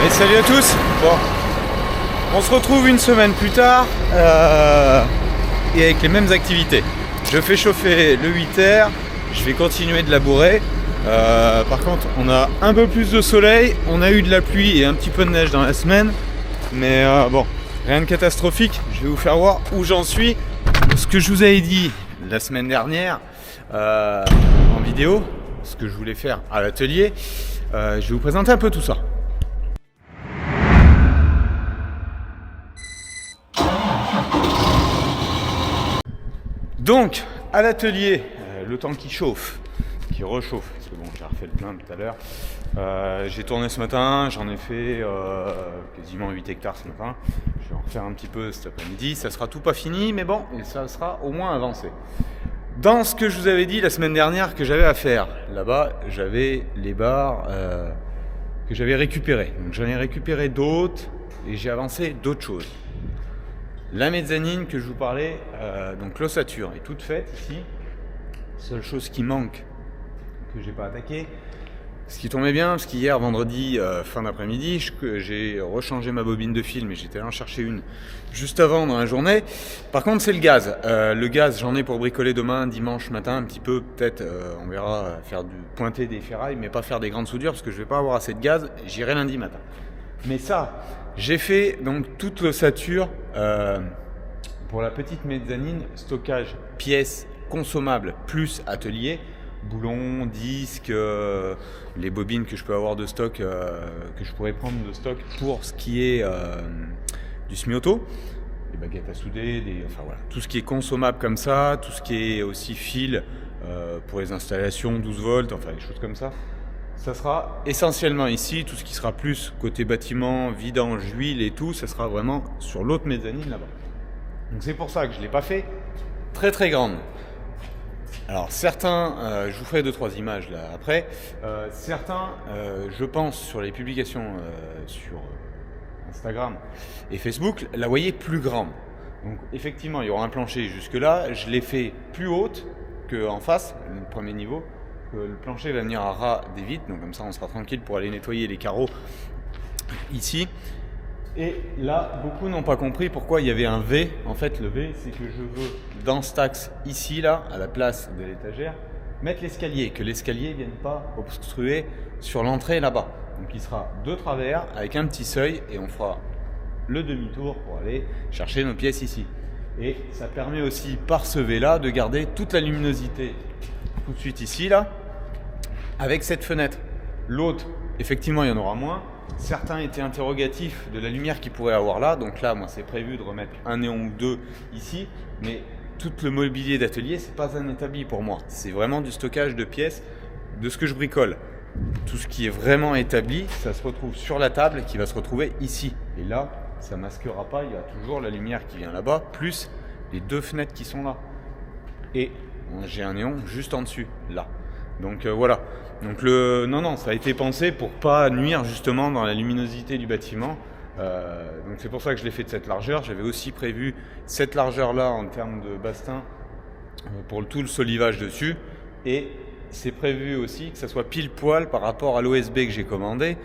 Et salut à tous. Bon, on se retrouve une semaine plus tard et avec les mêmes activités. Je fais chauffer le 8R, je vais continuer de labourer. Par contre, on a un peu plus de soleil, on a eu de la pluie et un petit peu de neige dans la semaine. Mais bon, rien de catastrophique. Je vais vous faire voir où j'en suis. Ce que je vous avais dit la semaine dernière en vidéo, ce que je voulais faire à l'atelier, je vais vous présenter un peu tout ça. Donc, à l'atelier, le temps qui chauffe, qui réchauffe, parce que bon, j'ai refait le plein tout à l'heure. J'ai tourné ce matin, j'en ai fait quasiment 8 hectares ce matin. Je vais en refaire un petit peu cet après-midi. Ça sera tout pas fini, mais bon, ça sera au moins avancé. Dans ce que je vous avais dit la semaine dernière que j'avais à faire, là-bas, j'avais les barres que j'avais récupérées. Donc j'en ai récupéré d'autres et j'ai avancé d'autres choses. La mezzanine que je vous parlais, donc l'ossature est toute faite ici. Seule chose qui manque, que j'ai pas attaqué, ce qui tombait bien, parce qu'hier, vendredi, fin d'après-midi, j'ai rechangé ma bobine de film et j'étais allé en chercher une juste avant dans la journée. Par contre, c'est le gaz. Le gaz, j'en ai pour bricoler demain, dimanche matin, un petit peu, peut-être, on verra, pointer des ferrailles, mais pas faire des grandes soudures, parce que je vais pas avoir assez de gaz, j'irai lundi matin. Mais ça, j'ai fait donc toute l'ossature pour la petite mezzanine, stockage pièces consommables plus atelier, boulons, disques, les bobines que je peux avoir de stock, que je pourrais prendre de stock pour ce qui est du semi-auto, des baguettes à souder, enfin voilà, tout ce qui est consommable comme ça, tout ce qui est aussi fil pour les installations 12 volts, enfin des choses comme ça. Ça sera essentiellement ici, tout ce qui sera plus côté bâtiment, vidange, huile et tout, ça sera vraiment sur l'autre mezzanine là-bas. Donc c'est pour ça que je ne l'ai pas fait très très grande. Alors certains, je vous ferai 2-3 images là après, certains, je pense sur les publications sur Instagram et Facebook, la voyez plus grande. Donc effectivement il y aura un plancher jusque là, je l'ai fait plus haute qu'en face, le premier niveau. Le plancher va venir à ras des vitres, donc comme ça on sera tranquille pour aller nettoyer les carreaux ici. Et là, beaucoup n'ont pas compris pourquoi il y avait un V. En fait, le V, c'est que je veux, dans cet axe ici, là, à la place de l'étagère, mettre l'escalier, que l'escalier ne vienne pas obstruer sur l'entrée là-bas. Donc il sera de travers avec un petit seuil et on fera le demi-tour pour aller chercher nos pièces ici. Et ça permet aussi, par ce V-là, de garder toute la luminosité tout de suite ici, là, avec cette fenêtre. L'autre, effectivement, il y en aura moins. Certains étaient interrogatifs de la lumière qu'il pourrait avoir là. Donc là, moi, c'est prévu de remettre un néon ou deux ici. Mais tout le mobilier d'atelier, c'est pas un établi pour moi. C'est vraiment du stockage de pièces, de ce que je bricole. Tout ce qui est vraiment établi, ça se retrouve sur la table qui va se retrouver ici. Et là, ça masquera pas. Il y a toujours la lumière qui vient là-bas, plus les deux fenêtres qui sont là. Et j'ai un néon juste en dessus, là. Donc voilà. Donc non, ça a été pensé pour pas nuire justement dans la luminosité du bâtiment. Donc c'est pour ça que je l'ai fait de cette largeur. J'avais aussi prévu cette largeur-là en termes de bastin pour tout le solivage dessus. Et c'est prévu aussi que ça soit pile poil par rapport à l'OSB que j'ai commandé.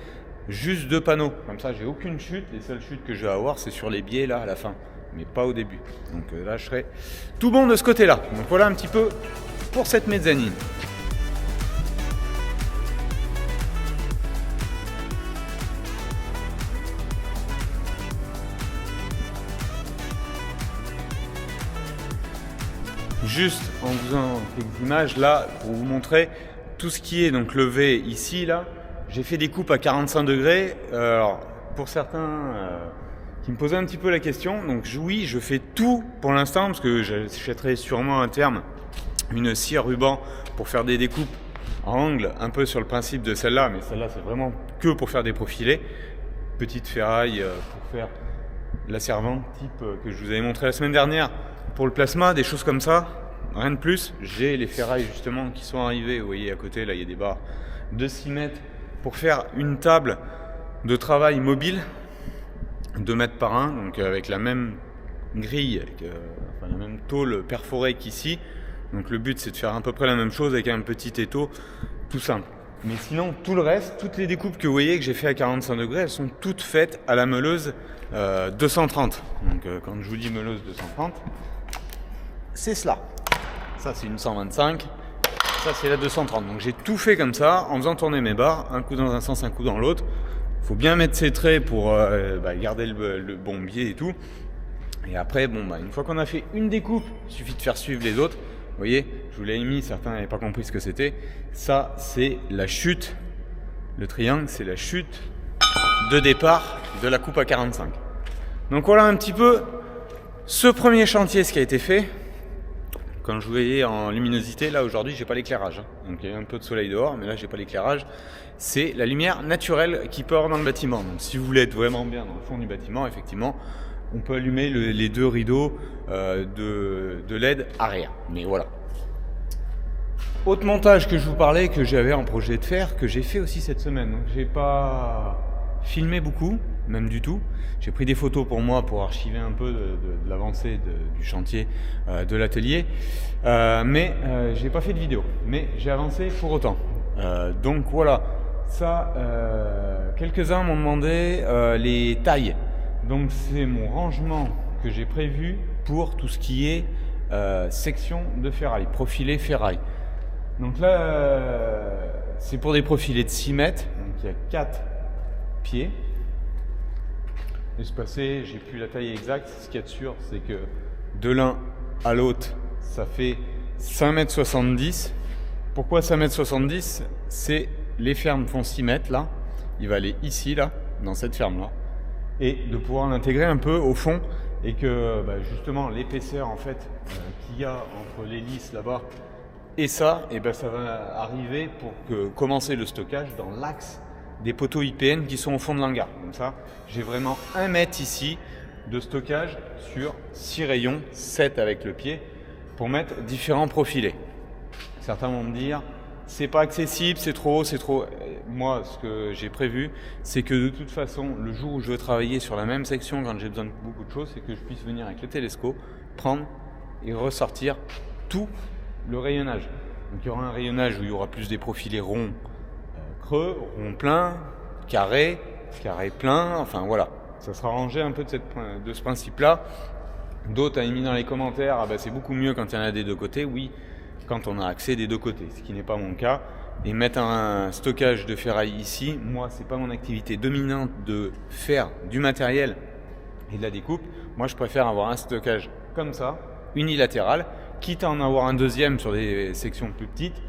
Juste 2 panneaux. Comme ça, j'ai aucune chute. Les seules chutes que je vais avoir, c'est sur les biais là à la fin, mais pas au début. Donc là, je serai tout bon de ce côté-là. Donc voilà un petit peu pour cette mezzanine. Juste en faisant quelques images là pour vous montrer tout ce qui est donc levé ici là, j'ai fait des coupes à 45 degrés. Alors pour certains qui me posaient un petit peu la question, donc oui, je fais tout pour l'instant parce que j'achèterai sûrement à terme une scie à ruban pour faire des découpes en angle un peu sur le principe de celle-là, mais celle-là c'est vraiment que pour faire des profilés, petite ferraille pour faire la servante type que je vous avais montré la semaine dernière pour le plasma, des choses comme ça. Rien de plus, j'ai les ferrailles justement qui sont arrivées, vous voyez à côté là il y a des barres de 6 mètres pour faire une table de travail mobile 2 mètres par 1, donc avec la même grille, la même tôle perforée qu'ici. Donc le but c'est de faire à peu près la même chose avec un petit étau tout simple. Mais sinon, tout le reste, toutes les découpes que vous voyez que j'ai fait à 45 degrés, elles sont toutes faites à la meuleuse 230. Donc quand je vous dis meuleuse 230, c'est cela. Ça c'est une 125, ça c'est la 230. Donc j'ai tout fait comme ça en faisant tourner mes barres, un coup dans un sens, un coup dans l'autre. Il faut bien mettre ses traits pour garder le bon biais et tout. Et après, une fois qu'on a fait une découpe, il suffit de faire suivre les autres. Vous voyez, je vous l'ai mis, certains n'avaient pas compris ce que c'était. Ça, c'est la chute. Le triangle, c'est la chute de départ de la coupe à 45. Donc voilà un petit peu ce premier chantier, ce qui a été fait. Quand je vous voyais en luminosité, là aujourd'hui, j'ai pas l'éclairage. Donc il y a un peu de soleil dehors, mais là, j'ai pas l'éclairage. C'est la lumière naturelle qui part dans le bâtiment. Donc si vous voulez être vraiment bien dans le fond du bâtiment, effectivement, on peut allumer les deux rideaux de LED arrière. Mais voilà. Autre montage que je vous parlais, que j'avais en projet de faire, que j'ai fait aussi cette semaine. Donc j'ai pas filmé beaucoup, même du tout. J'ai pris des photos pour moi pour archiver un peu de l'avancée du chantier de l'atelier. Mais j'ai pas fait de vidéo. Mais j'ai avancé pour autant. Donc voilà. Ça, quelques-uns m'ont demandé les tailles. Donc c'est mon rangement que j'ai prévu pour tout ce qui est section de ferraille, profilé ferraille. Donc là, c'est pour des profilés de 6 mètres. Donc il y a 4 pieds. Espacés, j'ai plus la taille exacte. Ce qu'il y a de sûr, c'est que de l'un à l'autre, ça fait 5,70 m. Pourquoi 5,70 m? C'est les fermes font 6 mètres là. Il va aller ici, là, dans cette ferme-là. Et de pouvoir l'intégrer un peu au fond et que justement l'épaisseur en fait qu'il y a entre l'hélice là-bas et ça, ça va arriver pour commencer le stockage dans l'axe des poteaux IPN qui sont au fond de l'hangar. Comme ça, j'ai vraiment 1 mètre ici de stockage sur 6 rayons, 7 avec le pied, pour mettre différents profilés. Certains vont me dire, c'est pas accessible, c'est trop haut, c'est trop... Moi, ce que j'ai prévu, c'est que de toute façon, le jour où je veux travailler sur la même section, quand j'ai besoin de beaucoup de choses, c'est que je puisse venir avec le télescope, prendre et ressortir tout le rayonnage. Donc il y aura un rayonnage où il y aura plus des profilés ronds, creux, ronds pleins, carrés, carrés pleins, enfin voilà. Ça sera rangé un peu de ce principe-là. D'autres avaient mis dans les commentaires, c'est beaucoup mieux quand il y en a des deux côtés. Oui, quand on a accès des deux côtés, ce qui n'est pas mon cas. Et mettre un stockage de ferraille ici, moi, c'est pas mon activité dominante de faire du matériel et de la découpe. Moi, je préfère avoir un stockage comme ça, unilatéral, quitte à en avoir un deuxième sur des sections plus petites.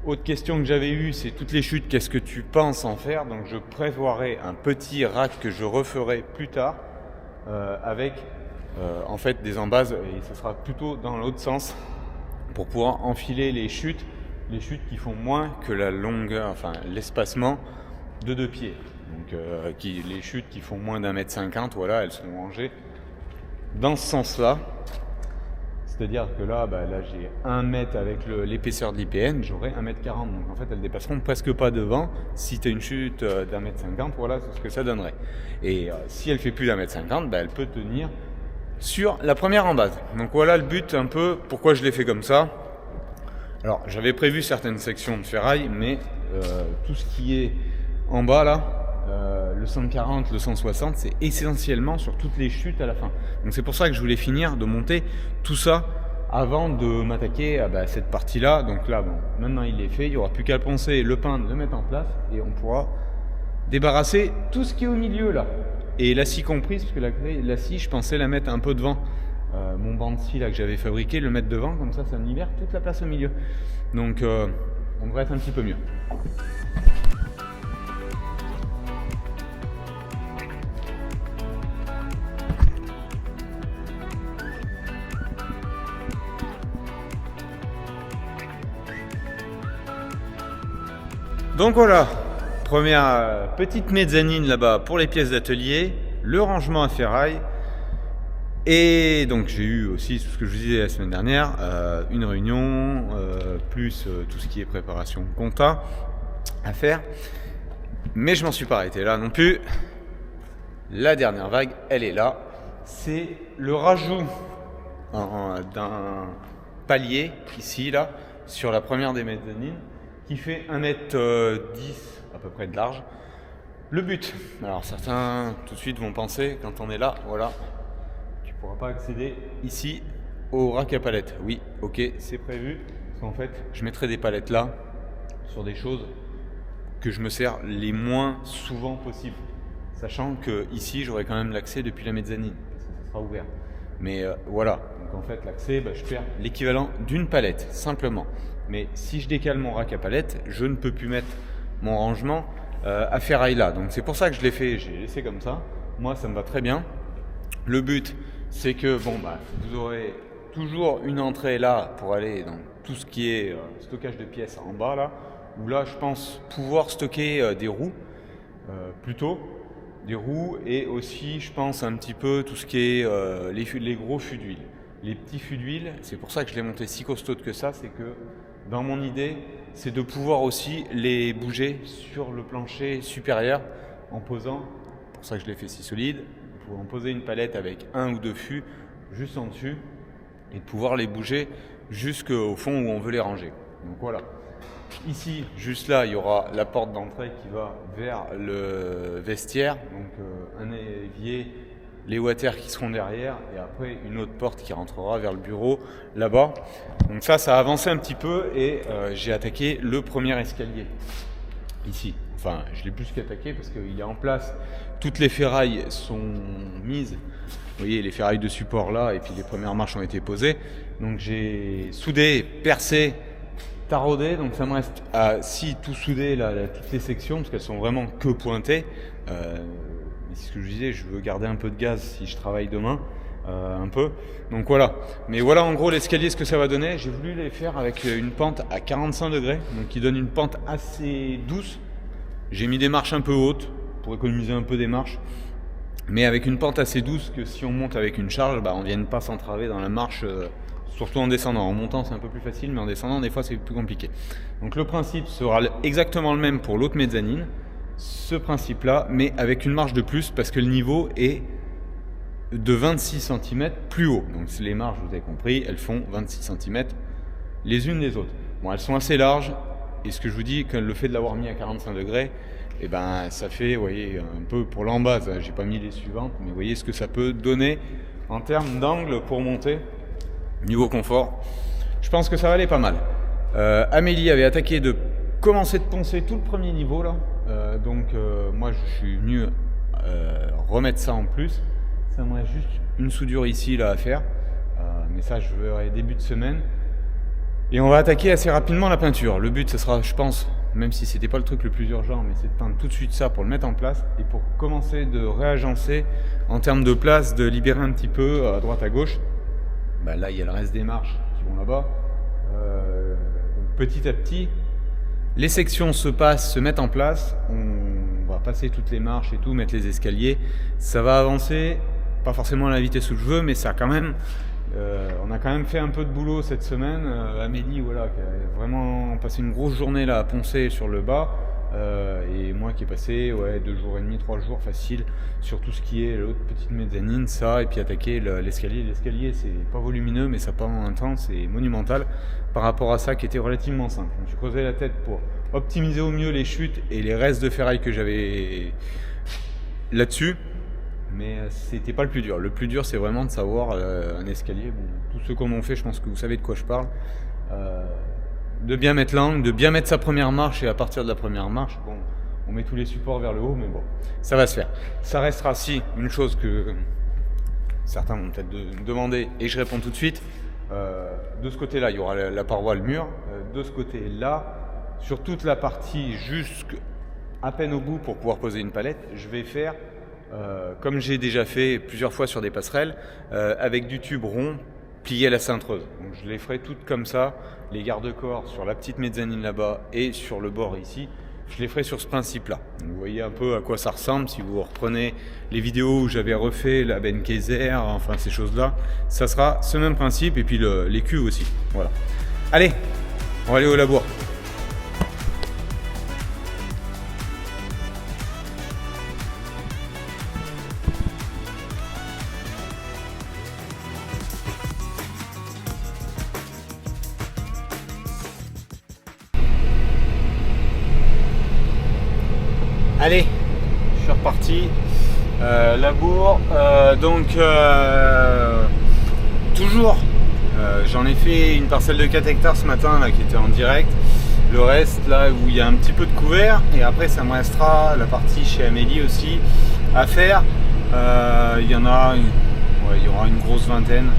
Autre question que j'avais eue, c'est toutes les chutes, qu'est-ce que tu penses en faire? Donc je prévoirai un petit rack que je referai plus tard avec en fait des embases, et ce sera plutôt dans l'autre sens pour pouvoir enfiler les chutes qui font moins que la longueur, enfin l'espacement de 2 pieds. Donc les chutes qui font moins d'1,50 m, voilà, elles seront rangées dans ce sens-là. C'est-à-dire que là j'ai 1 mètre avec l'épaisseur de l'IPN, j'aurai 1,40 m. Donc en fait, elles dépasseront presque pas devant. Si tu as une chute d'1,50 m, voilà, c'est ce que ça donnerait. Et si elle fait plus d'1,50 m, elle peut tenir sur la première embase. Donc voilà le but un peu, pourquoi je l'ai fait comme ça. Alors j'avais prévu certaines sections de ferraille, mais tout ce qui est en bas là, le 140, le 160, c'est essentiellement sur toutes les chutes à la fin. Donc c'est pour ça que je voulais finir de monter tout ça avant de m'attaquer à cette partie-là. Donc là, maintenant il est fait, il n'y aura plus qu'à le poncer, le peindre, le mettre en place, et on pourra débarrasser tout ce qui est au milieu là. Et la scie comprise, parce que la scie, je pensais la mettre un peu devant. Mon banc de scie là que j'avais fabriqué, le mettre devant, comme ça me libère toute la place au milieu. Donc on devrait être un petit peu mieux. Donc voilà, première petite mezzanine là-bas pour les pièces d'atelier, le rangement à ferraille. Et donc j'ai eu aussi, ce que je vous disais la semaine dernière, une réunion, plus tout ce qui est préparation compta à faire. Mais je m'en suis pas arrêté là non plus. La dernière vague, elle est là. C'est le rajout d'un palier ici, là, sur la première des mezzanines. qui fait 1m10 à peu près de large. Le but, alors certains tout de suite vont penser quand on est là, voilà, tu ne pourras pas accéder ici au rack à palettes. Oui, ok, c'est prévu, parce qu'en fait je mettrai des palettes là sur des choses que je me sers les moins souvent possible, sachant que ici j'aurai quand même l'accès depuis la mezzanine, parce que ça sera ouvert. Mais voilà, donc en fait l'accès, je perds l'équivalent d'une palette, simplement. Mais si je décale mon rack à palettes, je ne peux plus mettre mon rangement à ferraille là. Donc c'est pour ça que je l'ai fait, j'ai laissé comme ça. Moi ça me va très bien. Le but c'est que vous aurez toujours une entrée là pour aller dans tout ce qui est stockage de pièces en bas là, où là je pense pouvoir stocker des roues plutôt. Des roues et aussi je pense un petit peu tout ce qui est les gros fûts d'huile. Les petits fûts d'huile, c'est pour ça que je l'ai monté si costaud que ça, c'est que dans mon idée, c'est de pouvoir aussi les bouger sur le plancher supérieur en posant, c'est pour ça que je l'ai fait si solide, pour en poser une palette avec un ou deux fûts juste en dessus et de pouvoir les bouger jusqu'au fond où on veut les ranger. Donc voilà. Ici, juste là, il y aura la porte d'entrée qui va vers le vestiaire, donc un évier, les water qui seront derrière et après une autre porte qui rentrera vers le bureau là-bas. Donc ça a avancé un petit peu et j'ai attaqué le premier escalier ici. Enfin, je l'ai plus qu'attaqué parce qu'il est en place. Toutes les ferrailles sont mises. Vous voyez, les ferrailles de support là et puis les premières marches ont été posées. Donc j'ai soudé, percé, taraudé, donc ça me reste à tout souder là, toutes les sections parce qu'elles sont vraiment que pointées. Mais c'est ce que je disais, je veux garder un peu de gaz si je travaille demain, un peu. Donc voilà. Mais voilà en gros l'escalier, ce que ça va donner. J'ai voulu les faire avec une pente à 45 degrés, donc qui donne une pente assez douce. J'ai mis des marches un peu hautes pour économiser un peu des marches, mais avec une pente assez douce que si on monte avec une charge, on ne vienne pas s'entraver dans la marche. Surtout en descendant. En montant, c'est un peu plus facile, mais en descendant, des fois, c'est plus compliqué. Donc le principe sera exactement le même pour l'autre mezzanine, ce principe-là, mais avec une marge de plus, parce que le niveau est de 26 cm plus haut. Donc les marges, vous avez compris, elles font 26 cm les unes les autres. Bon, elles sont assez larges, et ce que je vous dis, que le fait de l'avoir mis à 45 degrés, ça fait, vous voyez, un peu pour l'embase, j'ai pas mis les suivantes, mais vous voyez ce que ça peut donner en termes d'angle pour monter. Niveau confort, je pense que ça va aller pas mal. Amélie avait attaqué de commencer de poncer tout le premier niveau là. Moi je suis venu remettre ça en plus. Ça me reste juste une soudure ici là à faire. Mais ça je verrai début de semaine. Et on va attaquer assez rapidement la peinture. Le but ce sera, je pense, même si c'était pas le truc le plus urgent, mais c'est de peindre tout de suite ça pour le mettre en place et pour commencer de réagencer en termes de place, de libérer un petit peu à droite à gauche. Là, il y a le reste des marches qui vont là-bas. Petit à petit, les sections se mettent en place. On va passer toutes les marches et tout, mettre les escaliers. Ça va avancer, pas forcément à la vitesse où je veux, mais ça quand même. On a quand même fait un peu de boulot cette semaine. Amélie, qui a vraiment passé une grosse journée là à poncer sur le bas. Et moi qui ai passé 2 jours et demi, 3 jours facile sur tout ce qui est l'autre petite mezzanine, ça, et puis attaquer l'escalier. L'escalier c'est pas volumineux mais ça part en un temps, c'est monumental par rapport à ça qui était relativement simple. Je me suis creusé la tête pour optimiser au mieux les chutes et les restes de ferraille que j'avais là-dessus, mais c'était pas le plus dur. Le plus dur c'est vraiment de savoir un escalier. Bon, tous ceux qui en ont fait, je pense que vous savez de quoi je parle. De bien mettre l'angle, de bien mettre sa première marche et à partir de la première marche, on met tous les supports vers le haut, mais bon, ça va se faire. Ça restera une chose que certains vont peut-être me demander et je réponds tout de suite. De ce côté-là, il y aura la paroi, le mur. De ce côté-là, sur toute la partie jusqu'à peine au bout pour pouvoir poser une palette, je vais faire, comme j'ai déjà fait plusieurs fois sur des passerelles, avec du tube rond plié à la cintreuse. Donc je les ferai toutes comme ça, les garde-corps sur la petite mezzanine là-bas et sur le bord ici, je les ferai sur ce principe-là. Donc vous voyez un peu à quoi ça ressemble si vous reprenez les vidéos où j'avais refait la Ben Kaiser, enfin ces choses-là, ça sera ce même principe et puis les cuves aussi. Voilà. Allez, on va aller au labour. Allez, je suis reparti. Labour, toujours, j'en ai fait une parcelle de 4 hectares ce matin là, qui était en direct. Le reste là où il y a un petit peu de couvert, et après ça me restera la partie chez Amélie aussi à faire. Il y aura une grosse vingtaine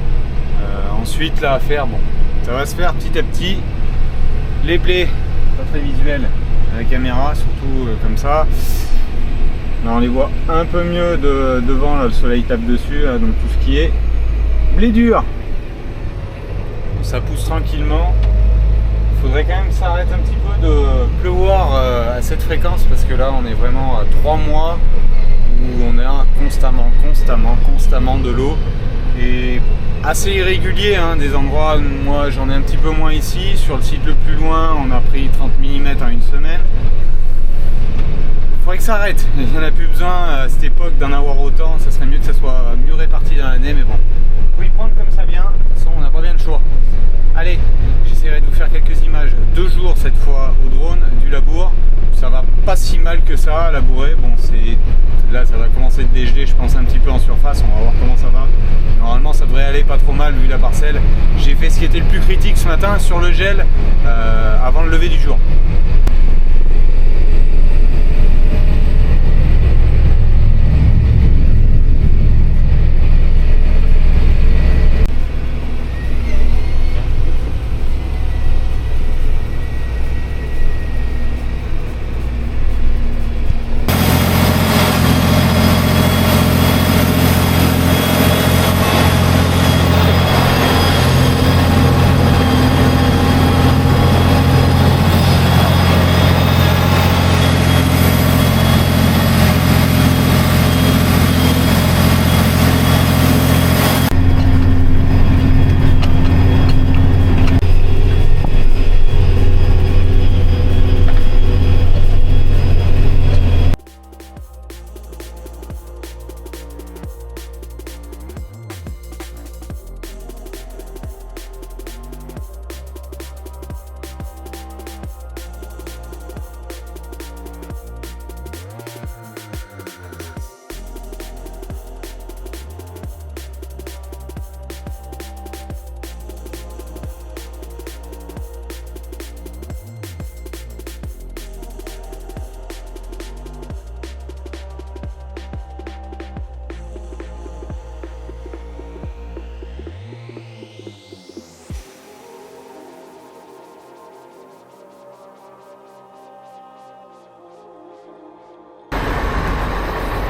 ensuite là à faire. Bon, ça va se faire petit à petit. Les blés, pas très visuel à la caméra, surtout comme ça. Là, on les voit un peu mieux devant, là, le soleil tape dessus, là, donc tout ce qui est blé dur. Ça pousse tranquillement. Il faudrait quand même que ça arrête un petit peu de pleuvoir à cette fréquence, parce que là on est vraiment à 3 mois où on a constamment de l'eau, et assez irrégulier, hein, des endroits. Moi j'en ai un petit peu moins ici, sur le site le plus loin on a pris 30 mm en une semaine. Il faudrait que ça arrête, il n'y en a plus besoin à cette époque d'en avoir autant, ça serait mieux que ça soit mieux réparti dans l'année, mais bon, faut y prendre comme ça vient, de toute façon on n'a pas bien le choix. Allez, j'essaierai de vous faire quelques images de jour cette fois au drone du labour. Ça va pas si mal que ça, labourer. Bon, là ça va commencer à dégeler, je pense un petit peu en surface, on va voir comment ça va. Normalement ça devrait aller pas trop mal vu la parcelle. J'ai fait ce qui était le plus critique ce matin sur le gel avant le lever du jour.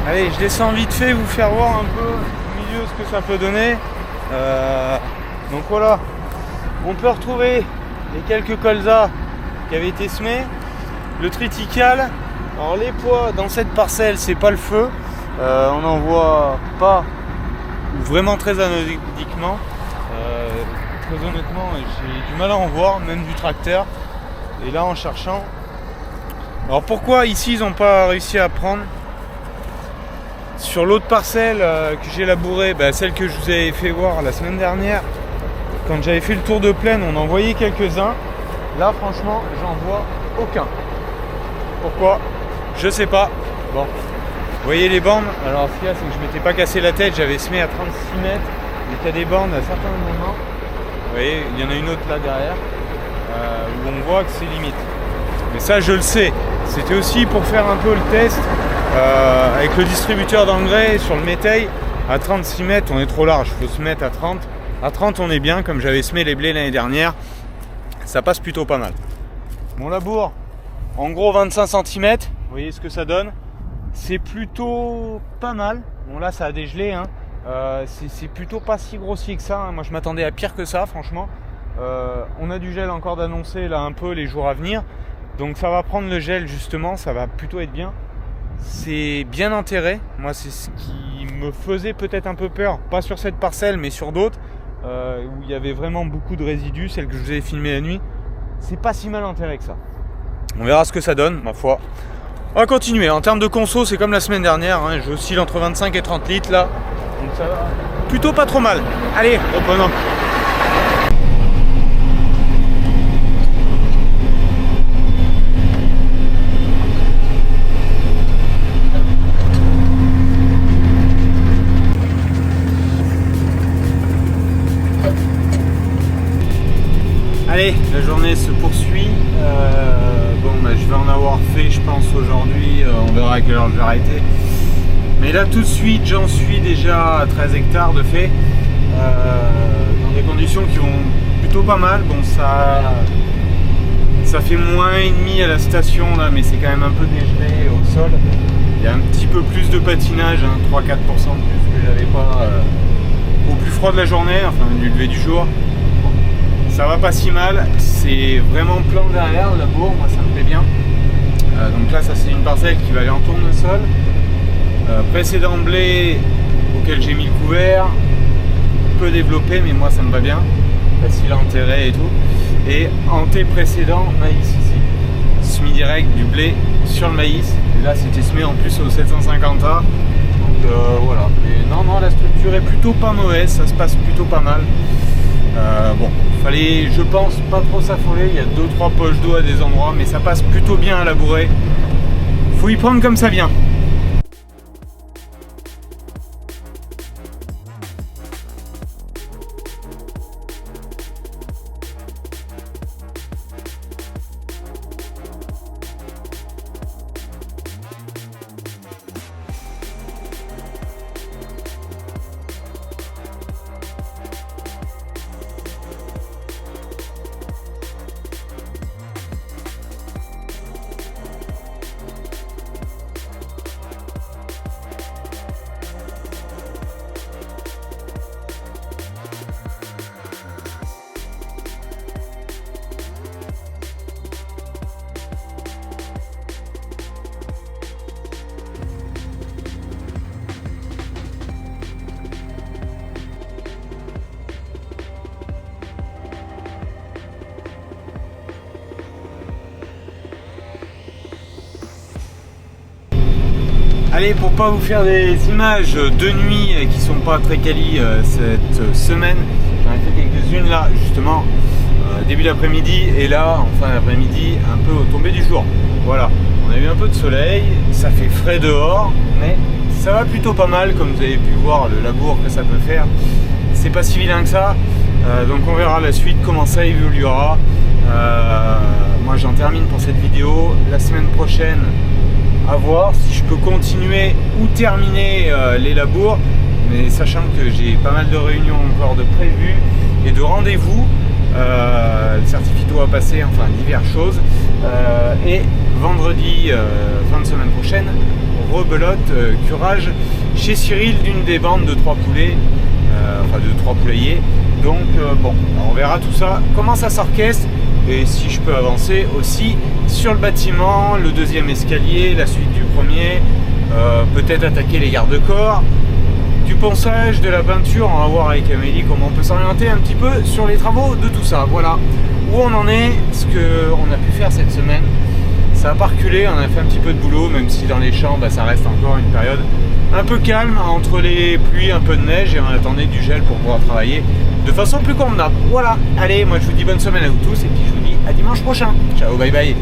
Allez, je descends vite fait, vous faire voir un peu au milieu ce que ça peut donner. Donc voilà, on peut retrouver les quelques colzas qui avaient été semés, le triticale. Alors les pois dans cette parcelle, c'est pas le feu, on n'en voit pas vraiment très anodiquement. Très honnêtement, j'ai du mal à en voir, même du tracteur. Et là en cherchant, alors pourquoi ici ils n'ont pas réussi à prendre? Sur l'autre parcelle que j'ai labourée, celle que je vous avais fait voir la semaine dernière, quand j'avais fait le tour de plaine, on en voyait quelques-uns. Là franchement j'en vois aucun. Pourquoi? Je sais pas. Bon, vous voyez les bandes. Alors ce qu'il y a, c'est que je m'étais pas cassé la tête, j'avais semé à 36 mètres, mais il y a des bandes à certains moments. Vous voyez, il y en a une autre là derrière, où on voit que c'est limite. Mais ça je le sais. C'était aussi pour faire un peu le test avec le distributeur d'engrais sur le métail. À 36 mètres on est trop large, il faut se mettre à 30. À 30 on est bien, comme j'avais semé les blés l'année dernière. Ça passe plutôt pas mal. Mon labour, en gros 25 cm, vous voyez ce que ça donne. C'est plutôt pas mal. Bon là ça a dégelé, hein. C'est plutôt pas si grossier que ça, hein. Moi je m'attendais à pire que ça franchement. On a du gel encore d'annoncer là un peu les jours à venir. Donc ça va prendre le gel justement, ça va plutôt être bien. C'est bien enterré, moi c'est ce qui me faisait peut-être un peu peur, pas sur cette parcelle mais sur d'autres où il y avait vraiment beaucoup de résidus, celle que je vous ai filmée la nuit. C'est pas si mal enterré que ça. On verra ce que ça donne, ma foi. On va continuer, en termes de conso c'est comme la semaine dernière, hein. J'oscille entre 25 et 30 litres là, donc ça va plutôt pas trop mal. Allez, reprenons. journée se poursuit. Je vais en avoir fait, je pense, aujourd'hui. On verra à quelle heure je vais arrêter. Mais là, tout de suite, j'en suis déjà à 13 hectares de fait. Dans des conditions qui vont plutôt pas mal. Bon, ça fait -1,5 à la station là, mais c'est quand même un peu dégelé au sol. Il y a un petit peu plus de patinage, 3-4% de plus que j'avais pas au plus froid de la journée, enfin du lever du jour. Bon, ça va pas si mal, c'est vraiment plein derrière le labour, moi ça me plaît bien. Donc là, ça c'est une parcelle qui va aller en tournesol. Précédent blé auquel j'ai mis le couvert, peu développé, mais moi ça me va bien, facile à enterrer et tout. Et hanté précédent, maïs ici, semis direct du blé sur le maïs. Et là c'était semé en plus au 750A. Donc voilà. Et non, la structure est plutôt pas mauvaise, ça se passe plutôt pas mal. Bon, fallait, je pense, pas trop s'affoler. Il y a 2-3 poches d'eau à des endroits, mais ça passe plutôt bien à labourer. Faut y prendre comme ça vient. Allez, pour pas vous faire des images de nuit qui sont pas très quali cette semaine, j'en ai fait quelques-unes là justement début d'après-midi et là en fin d'après-midi un peu au tomber du jour. Voilà, on a eu un peu de soleil, ça fait frais dehors, mais ça va plutôt pas mal comme vous avez pu voir le labour que ça peut faire. C'est pas si vilain que ça, donc on verra la suite comment ça évoluera. Moi j'en termine pour cette vidéo. La semaine prochaine, à voir si je peux continuer ou terminer les labours, mais sachant que j'ai pas mal de réunions encore de prévues et de rendez-vous, le certificat à passer, enfin diverses choses, et vendredi, fin de semaine prochaine, rebelote, curage chez Cyril d'une des bandes de 3 poulets, enfin de 3 poulaillers. Donc bon, on verra tout ça, comment ça s'orchestre. Et si je peux avancer aussi sur le bâtiment, le deuxième escalier, la suite du premier, peut-être attaquer les garde-corps, du ponçage, de la peinture. On va voir avec Amélie comment on peut s'orienter un petit peu sur les travaux de tout ça. Voilà où on en est, ce qu'on a pu faire cette semaine. Ça a pas reculé, on a fait un petit peu de boulot, même si dans les champs ça reste encore une période un peu calme, entre les pluies, un peu de neige, et on attendait du gel pour pouvoir travailler de façon plus convenable. Voilà, allez, moi je vous dis bonne semaine à vous tous, et puis je vous dis à dimanche prochain. Ciao, bye bye.